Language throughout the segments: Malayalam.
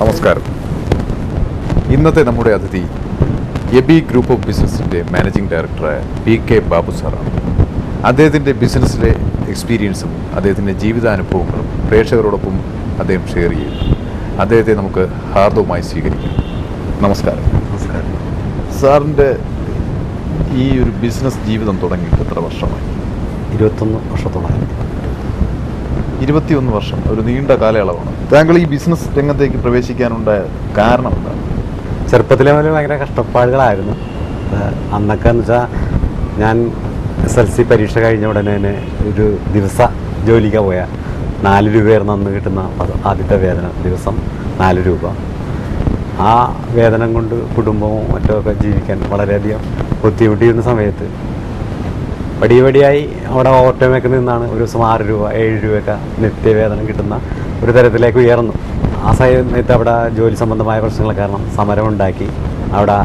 നമസ്കാരം. ഇന്നത്തെ നമ്മുടെ അതിഥി എബി ഗ്രൂപ്പ് ഓഫ് ബിസിനസിൻ്റെ മാനേജിംഗ് ഡയറക്ടറായ PK ബാബു സാറാണ്. അദ്ദേഹത്തിൻ്റെ ബിസിനസ്സിലെ എക്സ്പീരിയൻസും അദ്ദേഹത്തിൻ്റെ ജീവിതാനുഭവങ്ങളും പ്രേക്ഷകരോടൊപ്പം അദ്ദേഹം ഷെയർ ചെയ്തു. അദ്ദേഹത്തെ നമുക്ക് ഹാർദവുമായി സ്വീകരിക്കാം. നമസ്കാരം. നമസ്കാരം. സാറിൻ്റെ ഈ ഒരു ബിസിനസ് ജീവിതം തുടങ്ങിയിട്ട് എത്ര വർഷമായി? 21 വർഷത്തോളമായി. 21 വർഷം, ഒരു നീണ്ട കാലയളവാണ്. താങ്കൾ ഈ ബിസിനസ് രംഗത്തേക്ക് പ്രവേശിക്കാനുണ്ടായ കാരണം എന്താണ്? ചെറുപ്പത്തിലെ മുതൽ ഭയങ്കര കഷ്ടപ്പാടുകളായിരുന്നു. അന്നൊക്കെ എന്ന് വെച്ചാൽ ഞാൻ SLC പരീക്ഷ കഴിഞ്ഞ ഉടനെ തന്നെ ഒരു ദിവസ ജോലിക്ക് പോയാൽ 4 രൂപയായിരുന്നു അന്ന് കിട്ടുന്ന ആദ്യത്തെ വേതനം. ദിവസം 4 രൂപ. ആ വേതനം കൊണ്ട് കുടുംബവും മറ്റുമൊക്കെ ജീവിക്കാൻ വളരെയധികം ബുദ്ധിമുട്ടിയിരുന്ന സമയത്ത് പടിപടിയായി അവിടെ ഓട്ടോമൊക്കെ നിന്നാണ് ഒരു ദിവസം 6 രൂപ 7 രൂപയൊക്കെ നിത്യവേതനം കിട്ടുന്ന ഒരു തരത്തിലേക്ക് ഉയർന്നു. ആ സമയത്ത് അവിടെ ജോലി സംബന്ധമായ പ്രശ്നങ്ങൾ കാരണം സമരമുണ്ടാക്കി അവിടെ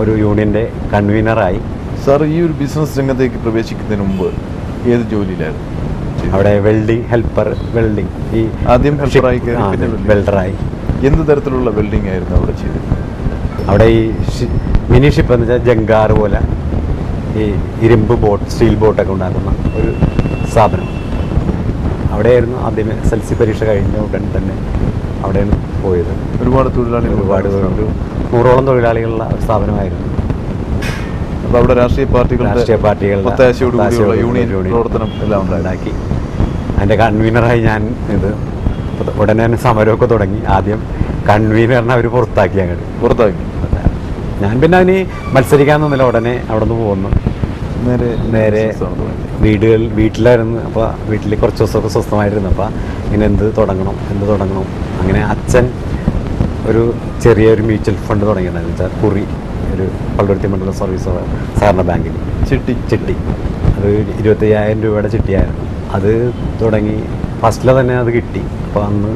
ഒരു യൂണിയൻ്റെ കൺവീനറായി. സാർ, ഈ ഒരു ബിസിനസ് രംഗത്തേക്ക് പ്രവേശിക്കുന്നതിന് മുമ്പ് ഏത് ജോലിയിലായിരുന്നു? അവിടെ വെൽഡിങ് ഹെൽപ്പർ, വെൽഡിങ് ഈ ആദ്യം ഹെൽപ്പറായി, വെൽഡറായി. എന്ത് തരത്തിലുള്ള വെൽഡിംഗ് ആയിരുന്നു അവിടെ ചെയ്തത്? അവിടെ ഈ മിനി ഷിപ്പ് എന്ന് വെച്ചാൽ ജങ്കാറ് പോലെ ഈ ഇരുമ്പ് ബോട്ട്, സ്റ്റീൽ ബോട്ടൊക്കെ ഉണ്ടാക്കുന്ന ഒരു സ്ഥാപനം. അവിടെയായിരുന്നു ആദ്യമേ SLC പരീക്ഷ കഴിഞ്ഞ ഉടൻ തന്നെ അവിടെയാണ് പോയത്. ഒരുപാട് തൊഴിലാളികൾ, ഒരു 100ഓളം തൊഴിലാളികളുള്ള ഒരു സ്ഥാപനമായിരുന്നു. അപ്പോൾ അവിടെ രാഷ്ട്രീയ പാർട്ടികളുടെ ഒത്താശയോടുകൂടിയുള്ള യൂണിയൻ പ്രവർത്തനം എല്ലാം ഉണ്ടാക്കി. അതിൻ്റെ കൺവീനറായി ഞാൻ ഉടനെ തന്നെ സമരമൊക്കെ തുടങ്ങി. ആദ്യം കൺവീനറിനെ അവർ പുറത്താക്കി. ഞാൻ പിന്നെ അതിന് മത്സരിക്കാനൊന്നുമില്ല. ഉടനെ അവിടെ നിന്ന് പോകുന്നു. നേരെ വീട്ടിലായിരുന്നു. അപ്പോൾ വീട്ടിൽ കുറച്ച് ദിവസമൊക്കെ സ്വസ്ഥമായിരുന്നു. അപ്പോൾ ഇങ്ങനെ എന്ത് തുടങ്ങണം. അങ്ങനെ അച്ഛൻ ഒരു ചെറിയൊരു മ്യൂച്വൽ ഫണ്ട് തുടങ്ങിയിട്ടുണ്ടായിരുന്നു. വെച്ചാൽ കുറി, ഒരു പള്ളുരുത്തി മണ്ഡലം സർവീസ് സഹകരണ ബാങ്കിൽ ചിട്ടി. അത് 25,000 രൂപയുടെ ചിട്ടിയായിരുന്നു. അത് തുടങ്ങി ഫസ്റ്റിലെ തന്നെ അത് കിട്ടി. അപ്പോൾ അന്ന്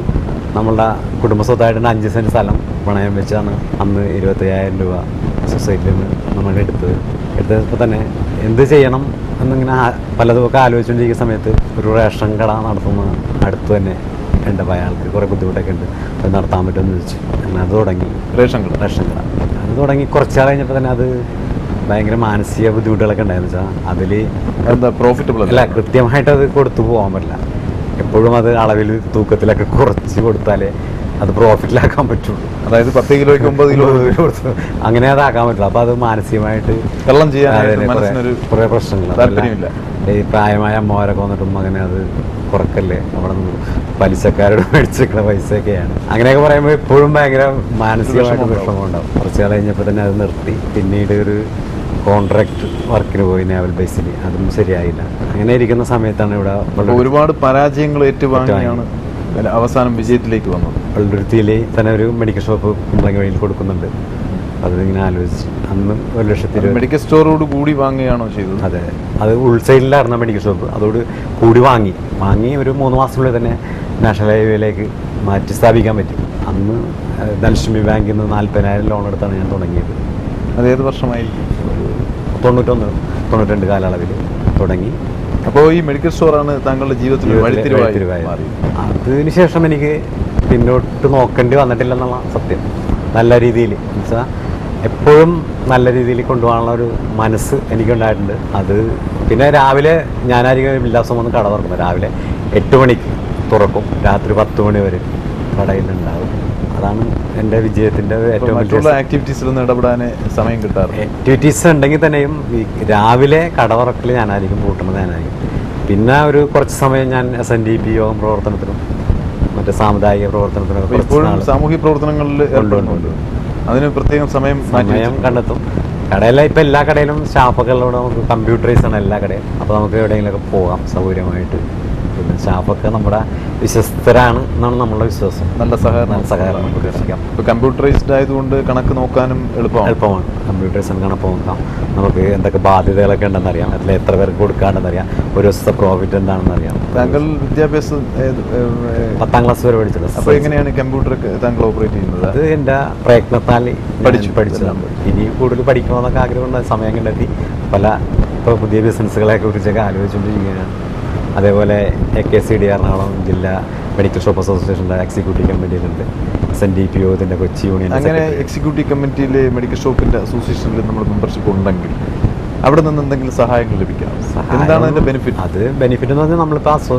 നമ്മളുടെ കുടുംബസ്വത്തായിട്ട് 5 സെൻറ്റ് സ്ഥലം പണയം വെച്ചാണ് അന്ന് 25,000 രൂപ സൊസൈറ്റിയിൽ നിന്ന് നമ്മൾ എടുത്തപ്പോൾ തന്നെ എന്ത് ചെയ്യണം എന്നിങ്ങനെ പലതുമൊക്കെ ആലോചിച്ചുകൊണ്ടിരിക്കുന്ന സമയത്ത് ഒരു റേഷൻ കട നടത്തുന്ന അടുത്ത് തന്നെ ഉണ്ട്. അപ്പോൾ അയാൾക്ക് കുറേ ബുദ്ധിമുട്ടൊക്കെ ഉണ്ട്. അത് നടത്താൻ പറ്റുമെന്ന് ചോദിച്ചു. അങ്ങനെ അത് തുടങ്ങി. റേഷൻ കട അത് തുടങ്ങി കുറച്ചാൾ കഴിഞ്ഞപ്പോൾ തന്നെ അത് ഭയങ്കര മാനസിക ബുദ്ധിമുട്ടുകളൊക്കെ ഉണ്ടായിരുന്നു. വെച്ചാൽ അതിൽ എന്താ പ്രോഫിറ്റബിൾ അല്ല, കൃത്യമായിട്ട് അത് കൊടുത്തു പോകാൻ പറ്റില്ല. എപ്പോഴും അത് അളവിൽ തൂക്കത്തിലൊക്കെ കുറച്ച് കൊടുത്താലേ അത് പ്രോഫിറ്റിലാക്കാൻ പറ്റുള്ളൂ. അതായത് 10 കിലോയ്ക്ക് 9 കിലോ കൊടുത്തു അങ്ങനെ അതാക്കാൻ പറ്റില്ല. അപ്പോൾ അത് മാനസികമായിട്ട് കള്ളം ചെയ്യാൻ കുറേ പ്രശ്നങ്ങൾ. ഈ പ്രായമായ അമ്മമാരൊക്കെ വന്നിട്ടും അങ്ങനെ അത് കുറക്കല്ലേ, അവിടെ നിന്ന് പലിശക്കാരോട് മേടിച്ചിരിക്കുന്ന പൈസയൊക്കെയാണ്. അങ്ങനെയൊക്കെ പറയുമ്പോൾ എപ്പോഴും ഭയങ്കര മാനസികമായിട്ട് വിഷമമുണ്ടാവും. കുറച്ച് കാലം കഴിഞ്ഞപ്പോൾ തന്നെ അത് നിർത്തി. പിന്നീട് ഒരു കോൺട്രാക്ട് വർക്കിന് പോയി നേവൽ ബേസിൽ. അതും ശരിയായില്ല. അങ്ങനെ ഇരിക്കുന്ന സമയത്താണ് ഇവിടെ ഒരുപാട് പരാജയങ്ങൾ ഏറ്റുവാങ്ങിയാണ് അവസാനം വിജയത്തിലേക്ക് വന്നത്. പള്ളുരുത്തിയിൽ തന്നെ ഒരു മെഡിക്കൽ ഷോപ്പ് കുമ്പളങ്ങി വഴിയിൽ കൊടുക്കുന്നുണ്ട്. അതിങ്ങനെ ആലോചിച്ച് അന്ന് 1,00,000 മെഡിക്കൽ സ്റ്റോറോട് കൂടി വാങ്ങുകയാണോ ചെയ്തത്? അതെ, അത് ഉൾസൈഡിലായിരുന്ന മെഡിക്കൽ ഷോപ്പ്. അതോട് കൂടി വാങ്ങി ഒരു 3 മാസത്തിനുള്ളിൽ തന്നെ നാഷണൽ ഹൈവേയിലേക്ക് മാറ്റി സ്ഥാപിക്കാൻ പറ്റി. അന്ന് ധനലക്ഷ്മി ബാങ്കിൽ നിന്ന് 40,000 ലോൺ എടുത്താണ് ഞാൻ തുടങ്ങിയത്. അതേത് വർഷമായിരിക്കും? 92 കാലയളവിൽ തുടങ്ങി. അപ്പോൾ ഈ മെഡിക്കൽ സ്റ്റോറാണ് താങ്കളുടെ ജീവിതത്തിൽ വഴിത്തിരിവായി. അതിന് ശേഷം എനിക്ക് പിന്നോട്ട് നോക്കേണ്ടി വന്നിട്ടില്ലെന്നുള്ള സത്യം. നല്ല രീതിയിൽ എന്നുവെച്ചാൽ എപ്പോഴും നല്ല രീതിയിൽ കൊണ്ടുപോകാനുള്ള ഒരു മനസ്സ് എനിക്കുണ്ടായിട്ടുണ്ട്. അത് പിന്നെ രാവിലെ ഞാനായിരിക്കും എല്ലാ ദിവസവും വന്ന് കട തുറക്കുന്നത്. രാവിലെ 8 മണിക്ക് തുറക്കും, രാത്രി 10 മണി വരെ കടയിലുണ്ടാവും. അതാണ് എൻ്റെ വിജയത്തിൻ്റെ ഏറ്റവും വലിയ ആക്ടിവിറ്റീസിലൊന്നും ഇടപെടാൻ സമയം കിട്ടാറ്. ആക്ടിവിറ്റീസ് ഉണ്ടെങ്കിൽ തന്നെയും ഈ രാവിലെ കട തുറക്കൽ ഞാനായിരിക്കും, കൂട്ടുന്നത് ഞാനായിരിക്കും. പിന്നെ ഒരു കുറച്ച് സമയം ഞാൻ SNDP യോഗം പ്രവർത്തനത്തിനും മറ്റേ സാമുദായിക പ്രവർത്തനത്തിനൊക്കെ സാമൂഹ്യ പ്രവർത്തനങ്ങളിൽ കൊണ്ടുപോകുന്നുണ്ട്. അതിന് പ്രത്യേകം സമയം കണ്ടെത്തും. കടയിലെ ഇപ്പം എല്ലാ കടയിലും സ്റ്റാഫൊക്കെയുള്ളവിടെ നമുക്ക് കമ്പ്യൂട്ടറൈസ് ആണ് എല്ലാ കടയും. അപ്പോൾ നമുക്ക് എവിടെയെങ്കിലുമൊക്കെ പോകാം സൗകര്യമായിട്ട്. പിന്നെ സ്റ്റാഫൊക്കെ നമ്മുടെ വിശ്വസ്തരാണ് എന്നാണ് നമ്മളുടെ വിശ്വാസം. നല്ല സഹകരണം പ്രതീക്ഷിക്കാം. ഇപ്പോൾ കമ്പ്യൂട്ടറൈസ്ഡ് ആയതുകൊണ്ട് കണക്ക് നോക്കാനും എളുപ്പമാണ്. കമ്പ്യൂട്ടറൈസ് കണക്ക് നോക്കാം. നമുക്ക് എന്തൊക്കെ ബാധ്യതകളൊക്കെ ഉണ്ടെന്നറിയാം, അതിൽ എത്ര പേർക്ക് കൊടുക്കാണ്ടെന്നറിയാം, ഒരു ദിവസത്തെ പ്രോഫിറ്റ് എന്താണെന്നറിയാം. താങ്കൾ വിദ്യാഭ്യാസം 10ാം ക്ലാസ് വരെ പഠിച്ചത്. അപ്പോൾ എങ്ങനെയാണ് കമ്പ്യൂട്ടർ താങ്കൾ ഓപ്പറേറ്റ് ചെയ്യുന്നത്? അത് എൻ്റെ പ്രയത്നത്താൽ പഠിച്ചതാണ്. ഇനി കൂടുതൽ പഠിക്കണമെന്നൊക്കെ ആഗ്രഹമുള്ള സമയം കണ്ടെത്തി ഇപ്പോൾ പുതിയ ബിസിനസ്സുകളെ കുറിച്ചൊക്കെ ആലോചിച്ചുകൊണ്ടിരിക്കുകയാണ്. അതേപോലെ AKCD എറണാകുളം ജില്ലാ മെഡിക്കൽ ഷോപ്പ് അസോസിയേഷൻ്റെ എക്സിക്യൂട്ടീവ് കമ്മിറ്റിയിലുണ്ട്. SNDPO ഇതിൻ്റെ കൊച്ചി യൂണിയൻ. അങ്ങനെ എക്സിക്യൂട്ടീവ് കമ്മിറ്റിയിലെ മെഡിക്കൽ ഷോപ്പിൻ്റെ അസോസിയേഷനിൽ നമ്മൾ മെമ്പർഷിപ്പ് ഉണ്ടെങ്കിൽ അവിടെ നിന്ന് എന്തെങ്കിലും സഹായങ്ങൾ ലഭിക്കാം. എന്താണ് അതിൻ്റെ ബെനിഫിറ്റ്? അത് ബെനിഫിറ്റ് എന്ന് പറഞ്ഞാൽ നമ്മളിപ്പോൾ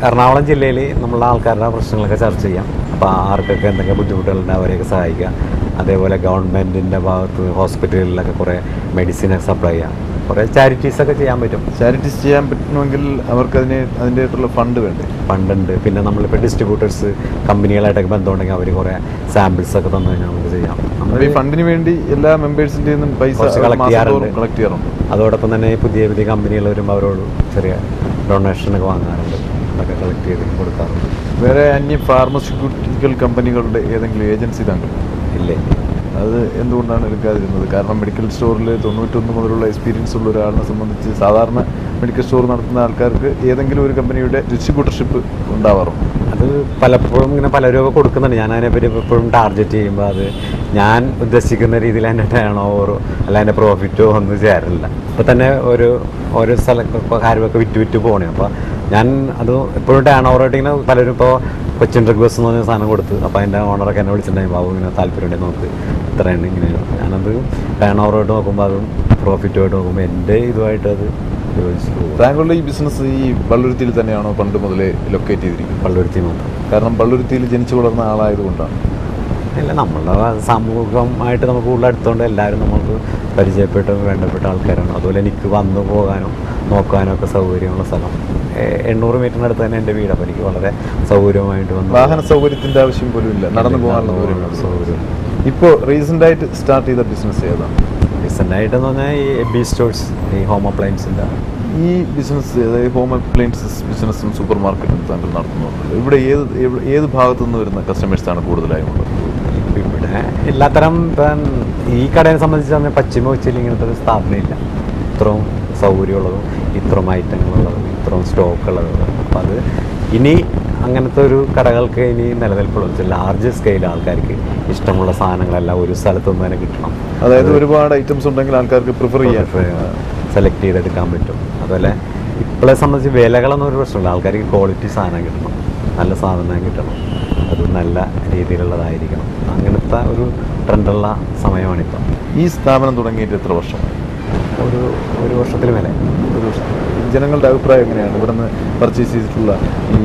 എറണാകുളം ജില്ലയിൽ നമ്മളുടെ ആൾക്കാരുടെ പ്രശ്നങ്ങളൊക്കെ ചർച്ച ചെയ്യാം. അപ്പോൾ ആർക്കൊക്കെ എന്തൊക്കെ ബുദ്ധിമുട്ടുകളുണ്ട് അവരെയൊക്കെ സഹായിക്കുക. അതേപോലെ ഗവൺമെൻറ്റിൻ്റെ ഭാഗത്ത് ഹോസ്പിറ്റലുകളിലൊക്കെ കുറേ മെഡിസിനൊക്കെ സപ്ലൈ ചെയ്യാം. കുറേ ചാരിറ്റീസൊക്കെ ചെയ്യാൻ പറ്റും. ചാരിറ്റീസ് ചെയ്യാൻ പറ്റണമെങ്കിൽ അവർക്ക് അതിൻ്റെതായിട്ടുള്ള ഫണ്ട് വേണ്ടേ? ഫണ്ടുണ്ട്. പിന്നെ നമ്മളിപ്പോൾ ഡിസ്ട്രിബ്യൂട്ടേഴ്സ് കമ്പനികളായിട്ടൊക്കെ ബന്ധമുണ്ടെങ്കിൽ അവർ കുറേ സാമ്പിൾസൊക്കെ തന്നു കഴിഞ്ഞാൽ നമുക്ക് ചെയ്യാം. നമ്മൾ ഈ ഫണ്ടിന് വേണ്ടി എല്ലാ മെമ്പേഴ്സിൻ്റെ നിന്നും പൈസ കളക്ട് ചെയ്യാറുണ്ട്. അതോടൊപ്പം തന്നെ പുതിയ പുതിയ കമ്പനികൾ വരുമ്പോൾ അവരോട് ചെറിയ ഡൊണേഷനൊക്കെ വാങ്ങാറുണ്ട്. അതൊക്കെ കളക്ട് ചെയ്ത് കൊടുക്കാറുണ്ട്. വേറെ അന്യ ഫാർമസ്യൂട്ടിക്കൽ കമ്പനികളുടെ ഏതെങ്കിലും ഏജൻസി താങ്കൾ ഇല്ലേ? അത് എന്തുകൊണ്ടാണ് എടുക്കാതിരുന്നത്? കാരണം മെഡിക്കൽ സ്റ്റോറിൽ 91 മുതലുള്ള എക്സ്പീരിയൻസ് ഉള്ള ഒരാളിനെ സംബന്ധിച്ച് സാധാരണ മെഡിക്കൽ സ്റ്റോർ നടത്തുന്ന ആൾക്കാർക്ക് ഏതെങ്കിലും ഒരു കമ്പനിയുടെ ഡിസ്ട്രിബ്യൂട്ടർഷിപ്പ് ഉണ്ടാവാറുണ്ട്. അത് പലപ്പോഴും ഇങ്ങനെ പലരും കൊടുക്കുന്നുണ്ട്. ഞാൻ അതിനെപ്പറ്റി എപ്പോഴും ടാർഗറ്റ് ചെയ്യുമ്പോൾ അത് ഞാൻ ഉദ്ദേശിക്കുന്ന രീതിയിൽ എൻ്റെ ടേൺ ഓവറോ അല്ല എൻ്റെ പ്രോഫിറ്റോ ഒന്നും ചേരില്ല. ഇപ്പോൾ തന്നെ ഓരോ സ്ഥലത്ത് കാര്യമൊക്കെ വിറ്റ് പോകണേ. അപ്പോൾ ഞാൻ അത് എപ്പോഴും ടേൺ ഓവറായിട്ട് ഇങ്ങനെ പലരും ഇപ്പോൾ കൊച്ചിൻ ഡ്രഗ് ബസ് എന്ന് പറഞ്ഞ സാധനം കൊടുത്ത് അപ്പോൾ അതിൻ്റെ ഓണറൊക്കെ എന്നെ വിളിച്ചിട്ടുണ്ടായി, ബാബു ഇങ്ങനെ താല്പര്യമുണ്ടെങ്കിൽ നോക്ക് ഇത്രയാണ് ഇങ്ങനെ. ഞാനത് ടേൺ ഓവറായിട്ട് നോക്കുമ്പോൾ അതും പ്രോഫിറ്റുമായിട്ട് നോക്കുമ്പോൾ എൻ്റെ ഇതുമായിട്ട് അത് യോജിച്ചു പോകും. താങ്കളുടെ ഈ ബിസിനസ് ഈ പള്ളുരുത്തിയിൽ തന്നെയാണോ പണ്ട് മുതലേ ലൊക്കേറ്റ് ചെയ്തിരിക്കുന്നത്? പള്ളുരുത്തി മാത്രം. കാരണം പള്ളുരുത്തിയിൽ ജനിച്ചു വളർന്ന ആളായതുകൊണ്ടാണ്? ഇല്ല, നമ്മളുടെ സമൂഹമായിട്ട് നമുക്ക് കൂടുതൽ അടുത്തുകൊണ്ട് എല്ലാവരും നമുക്ക് പരിചയപ്പെട്ട വേണ്ടപ്പെട്ട ആൾക്കാരാണ്. അതുപോലെ എനിക്ക് വന്നു പോകാനും നോക്കാനും ഒക്കെ സൗകര്യമുള്ള സ്ഥലം. 800 മീറ്ററിന് അടുത്ത് തന്നെ എൻ്റെ വീട്. അപ്പോൾ എനിക്ക് വളരെ സൗകര്യമായിട്ട് വന്നു. വാഹന സൗകര്യത്തിൻ്റെ ആവശ്യം പോലും ഇല്ല, നടന്നു പോകാനുള്ള സൗകര്യം. ഇപ്പോൾ റീസെൻ്റായിട്ട് സ്റ്റാർട്ട് ചെയ്ത ബിസിനസ് ഏതാണ്? റീസെൻ്റായിട്ടെന്ന് പറഞ്ഞാൽ ഈ എബി സ്റ്റോഴ്സ്, ഈ ഹോം അപ്ലയൻസിൻ്റെ ഈ ബിസിനസ്, അതായത് ഹോം അപ്ലയൻസസ് ബിസിനസ്സും സൂപ്പർ മാർക്കറ്റും താങ്കൾ നടത്തുന്നുണ്ട്. ഇവിടെ ഏത് ഭാഗത്തു നിന്ന് വരുന്ന കസ്റ്റമേഴ്സാണ് കൂടുതലായും ഉള്ളത്? ഇവിടെ എല്ലാത്തരം ഇപ്പം ഈ കടയെ സംബന്ധിച്ച് പറഞ്ഞാൽ പശ്ചിമ കൊച്ചിയിൽ ഇങ്ങനത്തെ ഒരു സ്ഥാപനമില്ല. ഇത്രയും സൗകര്യമുള്ളതും ഇത്രയും ഐറ്റങ്ങളുള്ളതും ഇത്രയും സ്റ്റോക്കുള്ളതും. അപ്പം അത് ഇനി അങ്ങനത്തെ ഒരു കടകൾക്ക് ഇനി നിലനിൽപ്പുള്ളത് ലാർജ് സ്കെയിൽ ആൾക്കാർക്ക് ഇഷ്ടമുള്ള സാധനങ്ങളെല്ലാം ഒരു സ്ഥലത്തുനിന്ന് തന്നെ കിട്ടണം. അതായത് ഒരുപാട് ഐറ്റംസ് ഉണ്ടെങ്കിൽ ആൾക്കാർക്ക് പ്രിഫർ ചെയ്യാൻ സെലക്ട് ചെയ്തെടുക്കാൻ പറ്റും. അതുപോലെ ഇപ്പോഴെ സംബന്ധിച്ച് വിലകളൊന്നും ഒരു പ്രശ്നമില്ല. ആൾക്കാർക്ക് ക്വാളിറ്റി സാധനം കിട്ടണം, നല്ല സാധനം കിട്ടണം, അത് നല്ല രീതിയിലുള്ളതായിരിക്കണം. അങ്ങനത്തെ ഒരു ട്രെൻഡുള്ള സമയമാണിപ്പം. ഈ സ്ഥാപനം തുടങ്ങിയിട്ട് എത്ര വർഷമായി? ഒരു വർഷത്തിൽ മേലെ. ഒരു വർഷം. ജനങ്ങളുടെ അഭിപ്രായം എങ്ങനെയാണ് ഇവിടെ നിന്ന് പർച്ചേസ് ചെയ്തിട്ടുള്ള ഈ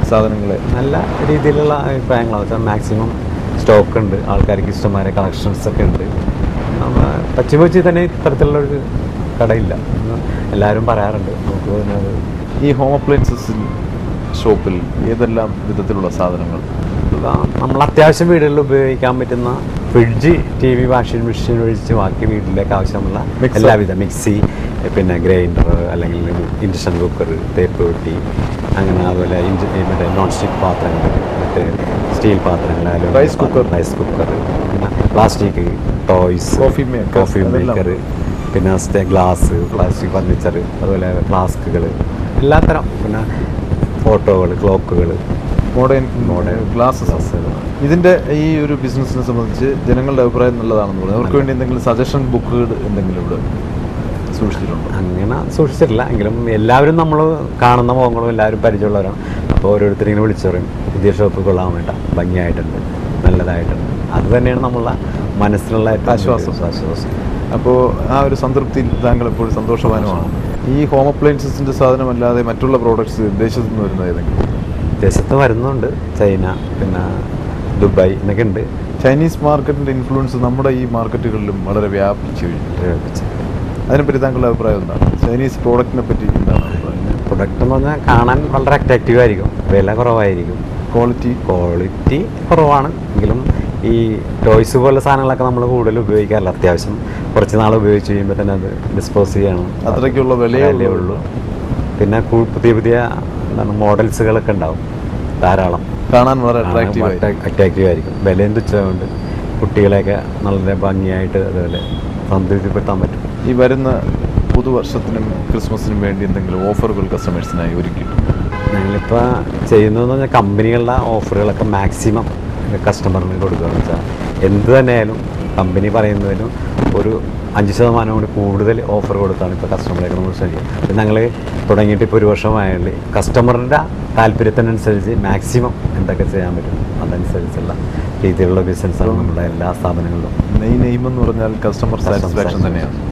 സാധനങ്ങളെ? നല്ല രീതിയിലുള്ള അഭിപ്രായങ്ങളാണ്. വെച്ചാൽ മാക്സിമം സ്റ്റോക്ക് ഉണ്ട്, ആൾക്കാർക്ക് ഇഷ്ടമായ കളക്ഷൻസൊക്കെ ഉണ്ട്. പശ്ചിമ കൊച്ചി തന്നെ ഇത്തരത്തിലുള്ളൊരു കടയില്ല, എല്ലാവരും പറയാറുണ്ട്. നമുക്ക് തോന്നുന്നത് ഈ ഹോം അപ്ലയൻസസ് ഷോപ്പിൽ ഏതെല്ലാം വിധത്തിലുള്ള സാധനങ്ങൾ? നമ്മൾ അത്യാവശ്യം വീടുകളിൽ ഉപയോഗിക്കാൻ പറ്റുന്ന ഫ്രിഡ്ജ്, TV, വാഷിംഗ് മെഷീൻ ഒഴിച്ച് ബാക്കി വീട്ടിലേക്ക് ആവശ്യമുള്ള എല്ലാവിധ മിക്സി, പിന്നെ ഗ്രൈൻഡർ, അല്ലെങ്കിൽ ഇൻഡക്ഷൻ കുക്കർ, തേപ്പ് പെട്ടി, അങ്ങനെ അതുപോലെ മറ്റേ നോൺ സ്റ്റിക്ക് പാത്രങ്ങൾ, മറ്റേ സ്റ്റീൽ പാത്രങ്ങൾ, റൈസ് കുക്കർ, പിന്നെ പ്ലാസ്റ്റിക് ടോയ്സ്, കോഫി മേക്കർ, പിന്നെ ഗ്ലാസ്, പ്ലാസ്റ്റിക് ഫർണിച്ചർ, അതുപോലെ ഫ്ലാസ്കുകൾ, എല്ലാത്തരം, പിന്നെ ഫോട്ടോകൾ, ക്ലോക്കുകൾ, മോഡേൺ ഗ്ലാസ്സസ്. ഇതിൻ്റെ ഈ ഒരു ബിസിനസ്സിനെ സംബന്ധിച്ച് ജനങ്ങളുടെ അഭിപ്രായം നല്ലതാണെന്ന് പറയുന്നത്. അവർക്ക് വേണ്ടി എന്തെങ്കിലും സജഷൻ ബുക്കുകൾ എന്തെങ്കിലും ഇവിടെ സൂക്ഷിച്ചിട്ടുണ്ടോ? അങ്ങനെ സൂക്ഷിച്ചിട്ടില്ല, എങ്കിലും എല്ലാവരും നമ്മൾ കാണുന്ന മുഖങ്ങളും എല്ലാവരും പരിചയമുള്ളവരാണ്. അപ്പോൾ ഓരോരുത്തരിങ്ങനെ വിളിച്ചു പറയും പുതിയ ഷോപ്പ് കൊള്ളാൻ വേണ്ട, ഭംഗിയായിട്ടുണ്ട്, നല്ലതായിട്ടുണ്ട്. അത് തന്നെയാണ് നമ്മളുടെ മനസ്സിലുള്ള ആശ്വാസം. അപ്പോൾ ആ ഒരു സംതൃപ്തിയിൽ താങ്കൾ എപ്പോഴും സന്തോഷവാനുമാണ്. ഈ ഹോം അപ്ലയൻസസിൻ്റെ സാധനമല്ലാതെ മറ്റുള്ള പ്രോഡക്ട്സ് വിദേശത്തു നിന്ന് വരുന്നത് ഏതെങ്കിലും? വിദേശത്ത് വരുന്നുണ്ട്, ചൈന, പിന്നെ ദുബായ് എന്നൊക്കെ ഉണ്ട്. ചൈനീസ് മാർക്കറ്റിൻ്റെ ഇൻഫ്ലുവൻസ് നമ്മുടെ ഈ മാർക്കറ്റുകളിലും വളരെ വ്യാപിച്ചു കഴിഞ്ഞു. അതിനെപ്പറ്റി താങ്കളുടെ അഭിപ്രായം എന്താണ്? ചൈനീസ് പ്രോഡക്റ്റിനെ പറ്റി എന്താണ് അഭിപ്രായം? പ്രൊഡക്റ്റ് എന്ന് പറഞ്ഞാൽ കാണാൻ വളരെ അട്രാക്റ്റീവ് ആയിരിക്കും, വില കുറവായിരിക്കും, ക്വാളിറ്റി കുറവാണ്. എങ്കിലും ഈ ടോയ്സ് പോലുള്ള സാധനങ്ങളൊക്കെ നമ്മൾ കൂടുതൽ ഉപയോഗിക്കാറില്ല. അത്യാവശ്യം കുറച്ച് നാൾ ഉപയോഗിച്ച് കഴിയുമ്പോൾ തന്നെ അത് ഡിസ്പോസ് ചെയ്യണം, അത്രയ്ക്കുള്ള വിലയേ ഉള്ളൂ. പിന്നെ പുതിയ എന്താണ് മോഡൽസുകളൊക്കെ ഉണ്ടാവും ധാരാളം, കാണാൻ വളരെ അട്രാക്റ്റീവ് ആയിരിക്കും. വിലയും തുച്ഛമുണ്ട്, കുട്ടികളെയൊക്കെ നല്ല ഭംഗിയായിട്ട് അതുപോലെ സംതൃപ്തിപ്പെടുത്താൻ പറ്റും. ഈ വരുന്ന പുതുവർഷത്തിനും ക്രിസ്മസിനും വേണ്ടി എന്തെങ്കിലും ഓഫറുകൾ കസ്റ്റമേഴ്സിനായി ഒരുക്കിയിട്ടുണ്ട്? ഞങ്ങളിപ്പോൾ ചെയ്യുന്നതെന്ന് പറഞ്ഞാൽ കമ്പനികളുടെ ഓഫറുകളൊക്കെ മാക്സിമം കസ്റ്റമറിന് കൊടുക്കുകയെന്ന് വെച്ചാൽ എന്ത് തന്നെയായാലും കമ്പനി പറയുന്നതിലും ഒരു 5% കൂടി കൂടുതൽ ഓഫർ കൊടുത്താണ് ഇപ്പോൾ കസ്റ്റമറേക്ക് നമ്മൾ ശ്രമിക്കുക. ഞങ്ങൾ തുടങ്ങിയിട്ട് ഇപ്പോൾ 1 വർഷമായാലും കസ്റ്റമറിൻ്റെ താല്പര്യത്തിനനുസരിച്ച് മാക്സിമം എന്തൊക്കെ ചെയ്യാൻ പറ്റും അതനുസരിച്ചുള്ള രീതിയിലുള്ള ബിസിനസ്സാണ് നമ്മുടെ എല്ലാ സ്ഥാപനങ്ങളിലും. മെയിൻ എയിം എന്ന് പറഞ്ഞാൽ കസ്റ്റമർ സാറ്റിസ്ഫാക്ഷൻ തന്നെയാണ്.